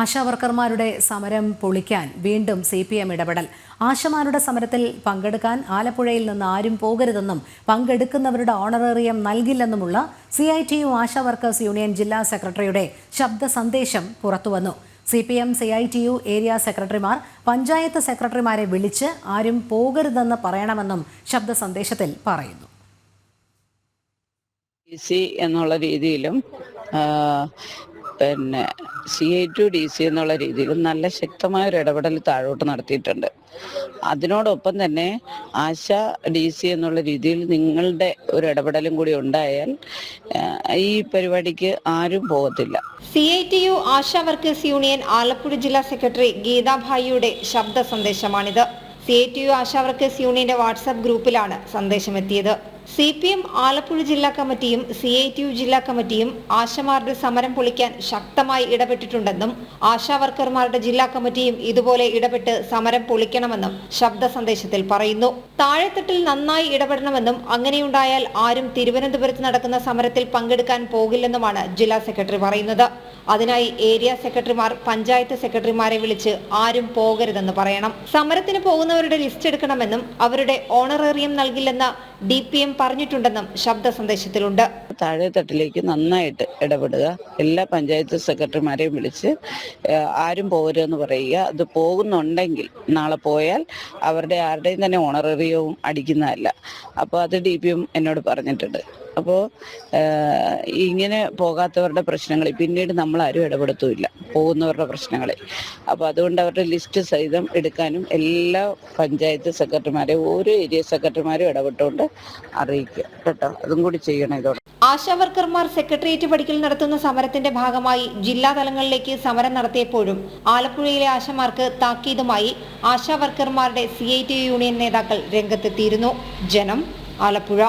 ആശാവർക്കർമാരുടെ സമരം പൊളിക്കാൻ വീണ്ടും CPM ഇടപെടൽ. ആശമാരുടെ സമരത്തിൽ പങ്കെടുക്കാൻ ആലപ്പുഴയിൽ നിന്ന് ആരും പോകരുതെന്നും പങ്കെടുക്കുന്നവരുടെ ഓണറേറിയം നൽകില്ലെന്നുമുള്ള CITU ആശാ വർക്കേഴ്സ് യൂണിയൻ ജില്ലാ സെക്രട്ടറിയുടെ ശബ്ദ സന്ദേശം പുറത്തുവന്നു. CPM CITU ഏരിയ സെക്രട്ടറിമാർ പഞ്ചായത്ത് സെക്രട്ടറിമാരെ വിളിച്ച് ആരും പോകരുതെന്ന് പറയണമെന്നും ശബ്ദ സന്ദേശത്തിൽ പറയുന്നു. എന്നുള്ള രീതിയിലും CITU DC എന്നുള്ള രീതിയിലും നല്ല ശക്തമായ ഒരു ഇടപെടൽ താഴോട്ട് നടത്തിയിട്ടുണ്ട്. അതിനോടൊപ്പം തന്നെ ആശാ DC എന്നുള്ള രീതിയിൽ നിങ്ങളുടെ ഒരു ഇടപെടലും കൂടി ഉണ്ടായാൽ ഈ പരിപാടിക്ക് ആരും പോകത്തില്ല. CITU Asha workers union Alappuzha ജില്ലാ സെക്രട്ടറി ഗീതാഭായിയുടെ ശബ്ദ സന്ദേശമാണിത്. CITU ആശാ വർക്കേഴ്സ് യൂണിയന്റെ വാട്സാപ്പ് ഗ്രൂപ്പിലാണ് സന്ദേശമെത്തിയത്. CPM ആലപ്പുഴ ജില്ലാ കമ്മിറ്റിയും CITU ജില്ലാ കമ്മിറ്റിയും ആശമാരുടെ സമരം പൊളിക്കാൻ ശക്തമായി ഇടപെട്ടിട്ടുണ്ടെന്നും ആശാ വർക്കർമാരുടെ ജില്ലാ കമ്മിറ്റിയും ഇതുപോലെ ഇടപെട്ട് സമരം പൊളിക്കണമെന്നും ശബ്ദ സന്ദേശത്തിൽ പറയുന്നു. താഴെത്തട്ടിൽ നന്നായി ഇടപെടണമെന്നും അങ്ങനെയുണ്ടായാൽ ആരും തിരുവനന്തപുരത്ത് നടക്കുന്ന സമരത്തിൽ പങ്കെടുക്കാൻ പോകില്ലെന്നുമാണ് ജില്ലാ സെക്രട്ടറി പറയുന്നത്. അതിനായി ഏരിയ സെക്രട്ടറിമാർ പഞ്ചായത്ത് സെക്രട്ടറിമാരെ വിളിച്ച് ആരും പോകരുതെന്ന് പറയണം. സമരത്തിന് പോകുന്നവരുടെ ലിസ്റ്റ് എടുക്കണമെന്നും അവരുടെ ഓണറേറിയം നൽകില്ലെന്ന് DPM പറഞ്ഞിട്ടുണ്ടെന്നും ശബ്ദ സന്ദേശത്തിലുണ്ട്. താഴെത്തട്ടിലേക്ക് നന്നായിട്ട് ഇടപെടുക, എല്ലാ പഞ്ചായത്ത് സെക്രട്ടറിമാരെയും വിളിച്ച് ആരും പോകരുതെന്ന് പറയുക. അത് പോകുന്നുണ്ടെങ്കിൽ നാളെ പോയാൽ അവരുടെ ആരുടെയും തന്നെ ഓണറേറിയവും അടിക്കുന്നതല്ല. അപ്പോൾ അത് DPM എന്നോട് പറഞ്ഞിട്ടുണ്ട്. അപ്പോൾ ഇങ്ങനെ പോകാത്തവരുടെ പ്രശ്നങ്ങളിൽ പിന്നീട് നമ്മൾ ആരും ഇടപെടുത്തുമില്ല, പോകുന്നവരുടെ പ്രശ്നങ്ങളിൽ. അപ്പോൾ അതുകൊണ്ട് അവരുടെ ലിസ്റ്റ് സഹിതം എടുക്കാനും എല്ലാ പഞ്ചായത്ത് സെക്രട്ടറിമാരെയും ഓരോ ഏരിയ സെക്രട്ടറിമാരും ഇടപെട്ടുകൊണ്ട് അറിയിക്കുക കേട്ടോ. അതും കൂടി ചെയ്യണം. ഇതോടെ ആശാ വർക്കർമാർ സെക്രട്ടേറിയറ്റ് പടിക്കൽ നടത്തുന്ന സമരത്തിന്റെ ഭാഗമായി ജില്ലാ തലങ്ങളിലേക്ക് സമരം നടത്തിയപ്പോഴും ആലപ്പുഴയിലെ ആശമാർക്ക് താക്കീതുമായി ആശാ വർക്കർമാരുടെ CITU യൂണിയൻ നേതാക്കൾ രംഗത്തെത്തിയിരുന്നു. ജനം, ആലപ്പുഴ.